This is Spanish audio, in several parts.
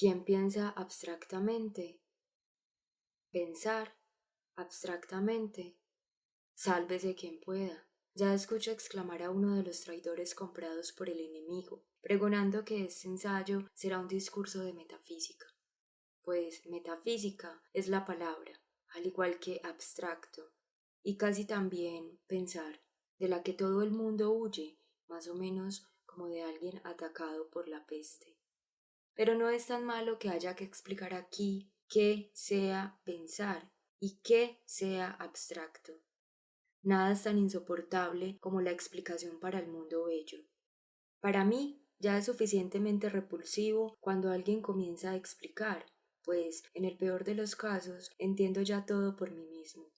¿Quién piensa abstractamente? Pensar abstractamente. Sálvese quien pueda. Ya escucho exclamar a uno de los traidores comprados por el enemigo, pregonando que este ensayo será un discurso de metafísica. Pues metafísica es la palabra, al igual que abstracto, y casi también pensar, de la que todo el mundo huye, más o menos como de alguien atacado por la peste. Pero no es tan malo que haya que explicar aquí qué sea pensar y qué sea abstracto. Nada es tan insoportable como la explicación para el mundo bello. Para mí ya es suficientemente repulsivo cuando alguien comienza a explicar, pues en el peor de los casos entiendo ya todo por mí mismo.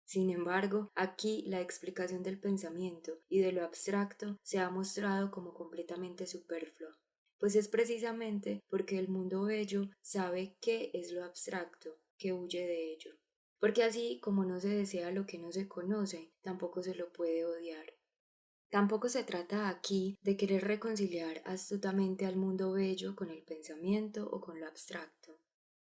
Sin embargo, aquí la explicación del pensamiento y de lo abstracto se ha mostrado como completamente superflua, pues es precisamente porque el mundo bello sabe qué es lo abstracto, que huye de ello. Porque así como no se desea lo que no se conoce, tampoco se lo puede odiar. Tampoco se trata aquí de querer reconciliar astutamente al mundo bello con el pensamiento o con lo abstracto,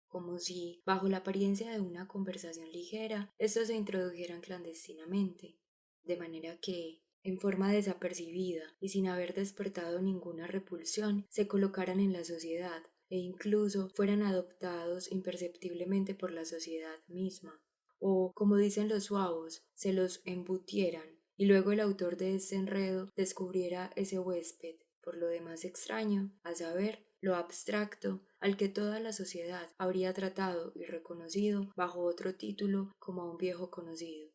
como si, bajo la apariencia de una conversación ligera, estos se introdujeran clandestinamente, de manera que, en forma desapercibida y sin haber despertado ninguna repulsión, se colocaran en la sociedad e incluso fueran adoptados imperceptiblemente por la sociedad misma, o, como dicen los suavos, se los embutieran, y luego el autor de este enredo descubriera ese huésped, por lo demás extraño, a saber, lo abstracto, al que toda la sociedad habría tratado y reconocido bajo otro título como a un viejo conocido.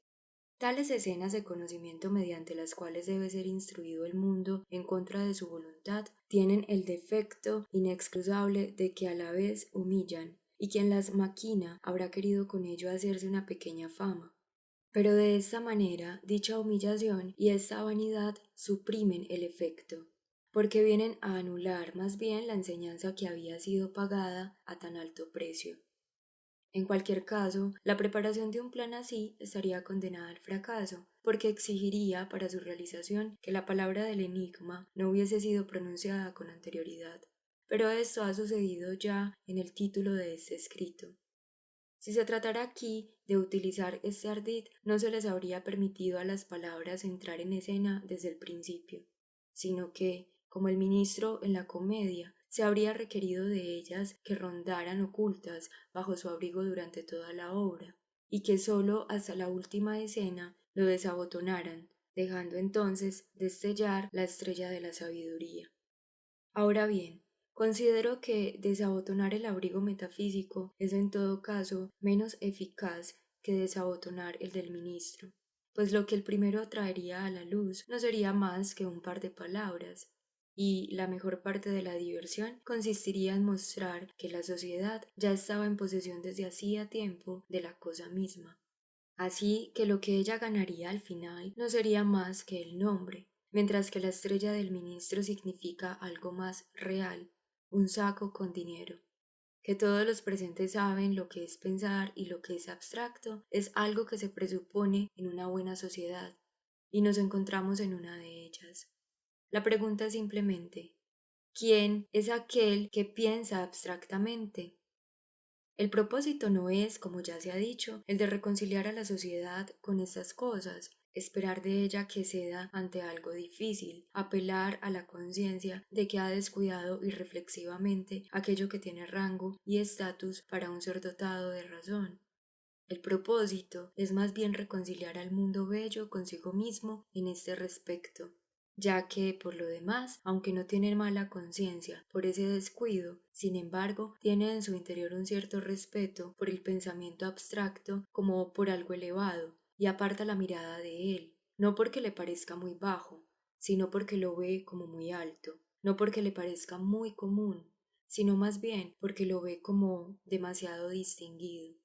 Tales escenas de conocimiento mediante las cuales debe ser instruido el mundo en contra de su voluntad tienen el defecto inexcusable de que a la vez humillan, y quien las maquina habrá querido con ello hacerse una pequeña fama. Pero de esta manera dicha humillación y esta vanidad suprimen el efecto, porque vienen a anular más bien la enseñanza que había sido pagada a tan alto precio. En cualquier caso, la preparación de un plan así estaría condenada al fracaso, porque exigiría para su realización que la palabra del enigma no hubiese sido pronunciada con anterioridad. Pero esto ha sucedido ya en el título de este escrito. Si se tratara aquí de utilizar este ardid, no se les habría permitido a las palabras entrar en escena desde el principio, sino que, como el ministro en la comedia, se habría requerido de ellas que rondaran ocultas bajo su abrigo durante toda la obra, y que sólo hasta la última escena lo desabotonaran, dejando entonces destellar la estrella de la sabiduría. Ahora bien, considero que desabotonar el abrigo metafísico es en todo caso menos eficaz que desabotonar el del ministro, pues lo que el primero traería a la luz no sería más que un par de palabras, y la mejor parte de la diversión consistiría en mostrar que la sociedad ya estaba en posesión desde hacía tiempo de la cosa misma. Así que lo que ella ganaría al final no sería más que el nombre, mientras que la estrella del ministro significa algo más real, un saco con dinero. Que todos los presentes saben lo que es pensar y lo que es abstracto es algo que se presupone en una buena sociedad, y nos encontramos en una de ellas. La pregunta es simplemente, ¿quién es aquel que piensa abstractamente? El propósito no es, como ya se ha dicho, el de reconciliar a la sociedad con estas cosas, esperar de ella que ceda ante algo difícil, apelar a la conciencia de que ha descuidado irreflexivamente aquello que tiene rango y estatus para un ser dotado de razón. El propósito es más bien reconciliar al mundo bello consigo mismo en este respecto, ya que, por lo demás, aunque no tiene mala conciencia por ese descuido, sin embargo, tiene en su interior un cierto respeto por el pensamiento abstracto como por algo elevado, y aparta la mirada de él, no porque le parezca muy bajo, sino porque lo ve como muy alto, no porque le parezca muy común, sino más bien porque lo ve como demasiado distinguido,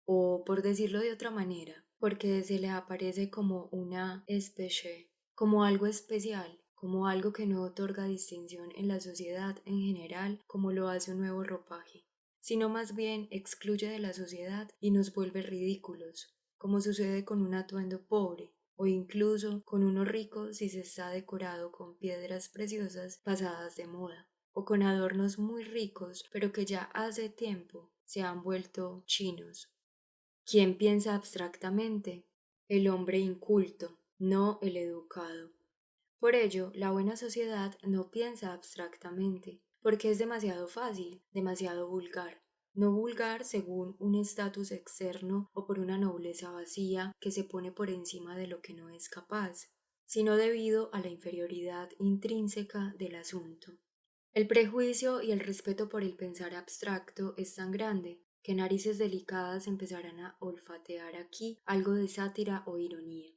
o por decirlo de otra manera, porque se le aparece como una especie, como algo especial, como algo que no otorga distinción en la sociedad en general como lo hace un nuevo ropaje, sino más bien excluye de la sociedad y nos vuelve ridículos, como sucede con un atuendo pobre, o incluso con uno rico si se está decorado con piedras preciosas pasadas de moda, o con adornos muy ricos, pero que ya hace tiempo se han vuelto chinos. ¿Quién piensa abstractamente? El hombre inculto, no el educado. Por ello, la buena sociedad no piensa abstractamente, porque es demasiado fácil, demasiado vulgar. No vulgar según un estatus externo o por una nobleza vacía que se pone por encima de lo que no es capaz, sino debido a la inferioridad intrínseca del asunto. El prejuicio y el respeto por el pensar abstracto es tan grande que narices delicadas empezarán a olfatear aquí algo de sátira o ironía.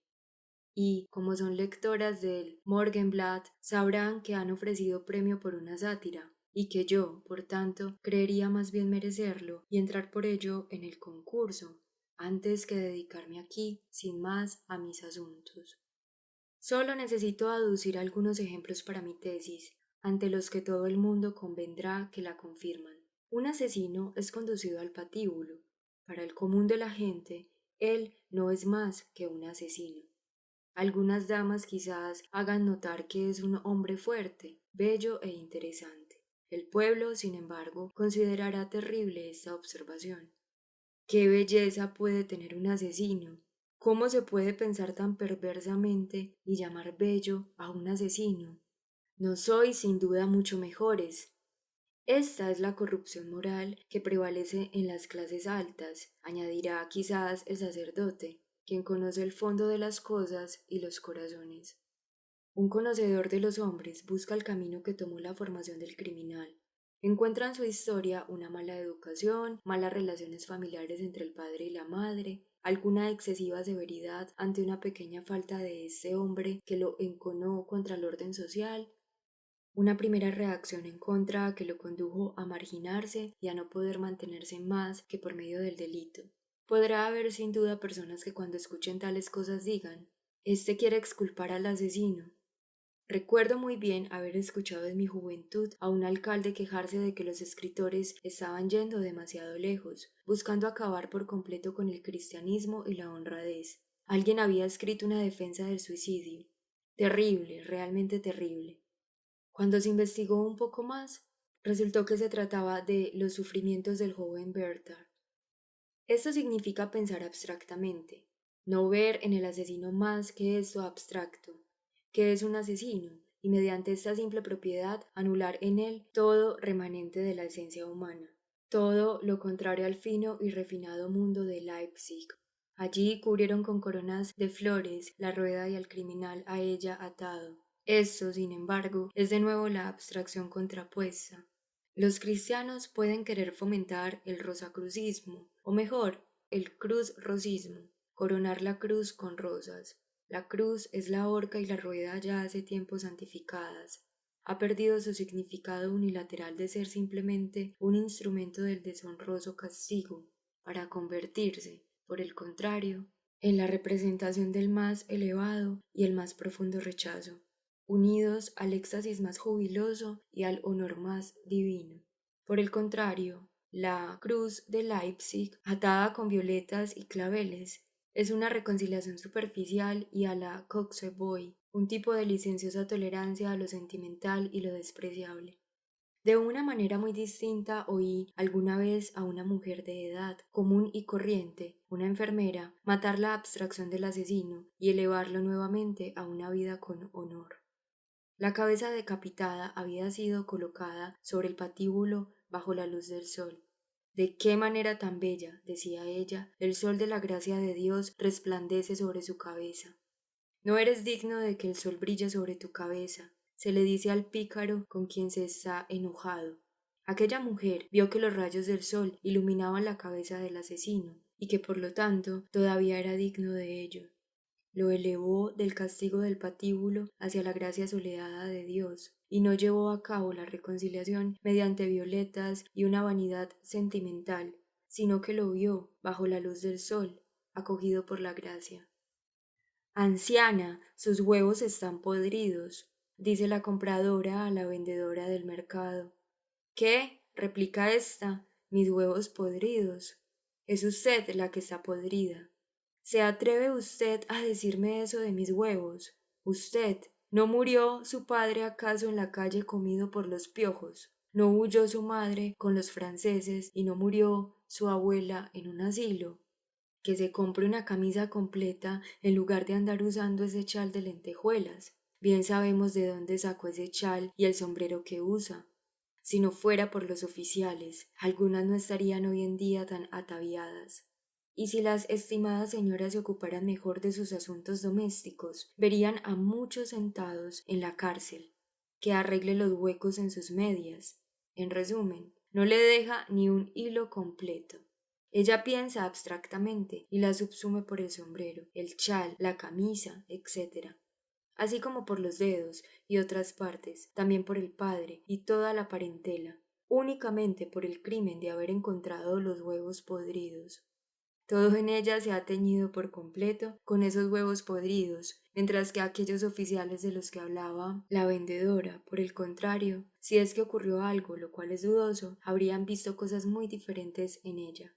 Y, como son lectoras del Morgenblatt, sabrán que han ofrecido premio por una sátira, y que yo, por tanto, creería más bien merecerlo y entrar por ello en el concurso, antes que dedicarme aquí, sin más, a mis asuntos. Solo necesito aducir algunos ejemplos para mi tesis, ante los que todo el mundo convendrá que la confirman. Un asesino es conducido al patíbulo. Para el común de la gente, él no es más que un asesino. Algunas damas quizás hagan notar que es un hombre fuerte, bello e interesante. El pueblo, sin embargo, considerará terrible esta observación. ¿Qué belleza puede tener un asesino? ¿Cómo se puede pensar tan perversamente y llamar bello a un asesino? No sois sin duda mucho mejores. Esta es la corrupción moral que prevalece en las clases altas, añadirá quizás el sacerdote, quien conoce el fondo de las cosas y los corazones. Un conocedor de los hombres busca el camino que tomó la formación del criminal. Encuentra en su historia una mala educación, malas relaciones familiares entre el padre y la madre, alguna excesiva severidad ante una pequeña falta de ese hombre que lo enconó contra el orden social, una primera reacción en contra que lo condujo a marginarse y a no poder mantenerse más que por medio del delito. Podrá haber sin duda personas que cuando escuchen tales cosas digan, «Este quiere exculpar al asesino». Recuerdo muy bien haber escuchado en mi juventud a un alcalde quejarse de que los escritores estaban yendo demasiado lejos, buscando acabar por completo con el cristianismo y la honradez. Alguien había escrito una defensa del suicidio. Terrible, realmente terrible. Cuando se investigó un poco más, resultó que se trataba de los sufrimientos del joven Bertha. Esto significa pensar abstractamente, no ver en el asesino más que esto abstracto, que es un asesino, y mediante esta simple propiedad anular en él todo remanente de la esencia humana, todo lo contrario al fino y refinado mundo de Leipzig. Allí cubrieron con coronas de flores la rueda y al criminal a ella atado. Esto, sin embargo, es de nuevo la abstracción contrapuesta. Los cristianos pueden querer fomentar el rosacrucismo, o mejor, el cruzrosismo, coronar la cruz con rosas. La cruz es la horca y la rueda ya hace tiempo santificadas. Ha perdido su significado unilateral de ser simplemente un instrumento del deshonroso castigo, para convertirse, por el contrario, en la representación del más elevado y el más profundo rechazo, unidos al éxtasis más jubiloso y al honor más divino. Por el contrario, la cruz de Leipzig, atada con violetas y claveles, es una reconciliación superficial y a la Kotzebue, un tipo de licenciosa tolerancia a lo sentimental y lo despreciable. De una manera muy distinta oí alguna vez a una mujer de edad común y corriente, una enfermera, matar la abstracción del asesino y elevarlo nuevamente a una vida con honor. La cabeza decapitada había sido colocada sobre el patíbulo bajo la luz del sol. «¿De qué manera tan bella?», decía ella, «el sol de la gracia de Dios resplandece sobre su cabeza». «No eres digno de que el sol brille sobre tu cabeza», se le dice al pícaro con quien se está enojado. Aquella mujer vio que los rayos del sol iluminaban la cabeza del asesino y que por lo tanto todavía era digno de ello. Lo elevó del castigo del patíbulo hacia la gracia soleada de Dios, y no llevó a cabo la reconciliación mediante violetas y una vanidad sentimental, sino que lo vio bajo la luz del sol, acogido por la gracia. «Anciana, sus huevos están podridos», dice la compradora a la vendedora del mercado. «¿Qué?», replica ésta, «mis huevos podridos». «Es usted la que está podrida». ¿Se atreve usted a decirme eso de mis huevos? ¿Usted? ¿No murió su padre acaso en la calle comido por los piojos? ¿No huyó su madre con los franceses y no murió su abuela en un asilo? Que se compre una camisa completa en lugar de andar usando ese chal de lentejuelas. Bien sabemos de dónde sacó ese chal y el sombrero que usa. Si no fuera por los oficiales, algunas no estarían hoy en día tan ataviadas. Y si las estimadas señoras se ocuparan mejor de sus asuntos domésticos, verían a muchos sentados en la cárcel, que arregle los huecos en sus medias. En resumen, no le deja ni un hilo completo. Ella piensa abstractamente y la subsume por el sombrero, el chal, la camisa, etc., así como por los dedos y otras partes, también por el padre y toda la parentela, únicamente por el crimen de haber encontrado los huevos podridos. Todo en ella se ha teñido por completo con esos huevos podridos, mientras que aquellos oficiales de los que hablaba la vendedora, por el contrario, si es que ocurrió algo, lo cual es dudoso, habrían visto cosas muy diferentes en ella.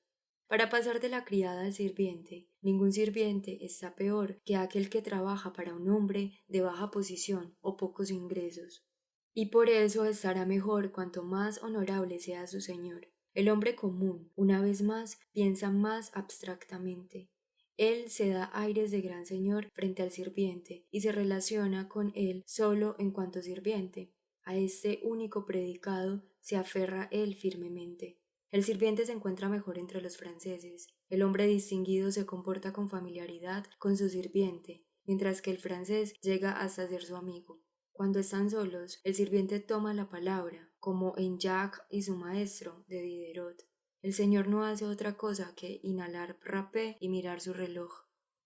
Para pasar de la criada al sirviente, ningún sirviente está peor que aquel que trabaja para un hombre de baja posición o pocos ingresos. Y por eso estará mejor cuanto más honorable sea su señor. El hombre común, una vez más, piensa más abstractamente. Él se da aires de gran señor frente al sirviente y se relaciona con él solo en cuanto sirviente. A este único predicado se aferra él firmemente. El sirviente se encuentra mejor entre los franceses. El hombre distinguido se comporta con familiaridad con su sirviente, mientras que el francés llega hasta ser su amigo. Cuando están solos, el sirviente toma la palabra, como en Jacques y su maestro, de Diderot. El señor no hace otra cosa que inhalar rapé y mirar su reloj,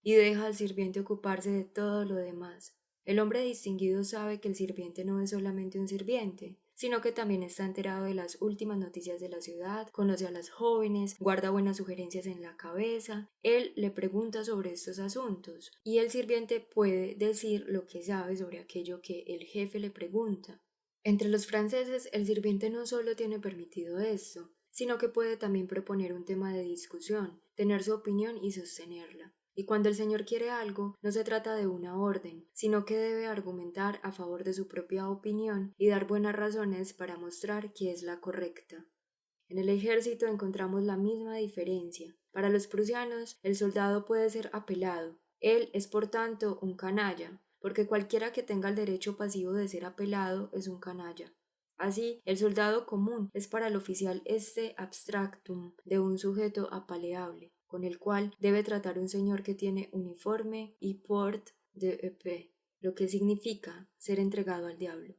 y deja al sirviente ocuparse de todo lo demás. El hombre distinguido sabe que el sirviente no es solamente un sirviente, sino que también está enterado de las últimas noticias de la ciudad, conoce a las jóvenes, guarda buenas sugerencias en la cabeza, él le pregunta sobre estos asuntos, y el sirviente puede decir lo que sabe sobre aquello que el jefe le pregunta. Entre los franceses, el sirviente no solo tiene permitido esto, sino que puede también proponer un tema de discusión, tener su opinión y sostenerla. Y cuando el señor quiere algo, no se trata de una orden, sino que debe argumentar a favor de su propia opinión y dar buenas razones para mostrar que es la correcta. En el ejército encontramos la misma diferencia. Para los prusianos, el soldado puede ser apelado. Él es por tanto un canalla, porque cualquiera que tenga el derecho pasivo de ser apelado es un canalla. Así, el soldado común es para el oficial este abstractum de un sujeto apaleable, con el cual debe tratar un señor que tiene uniforme y port de épée, lo que significa ser entregado al diablo.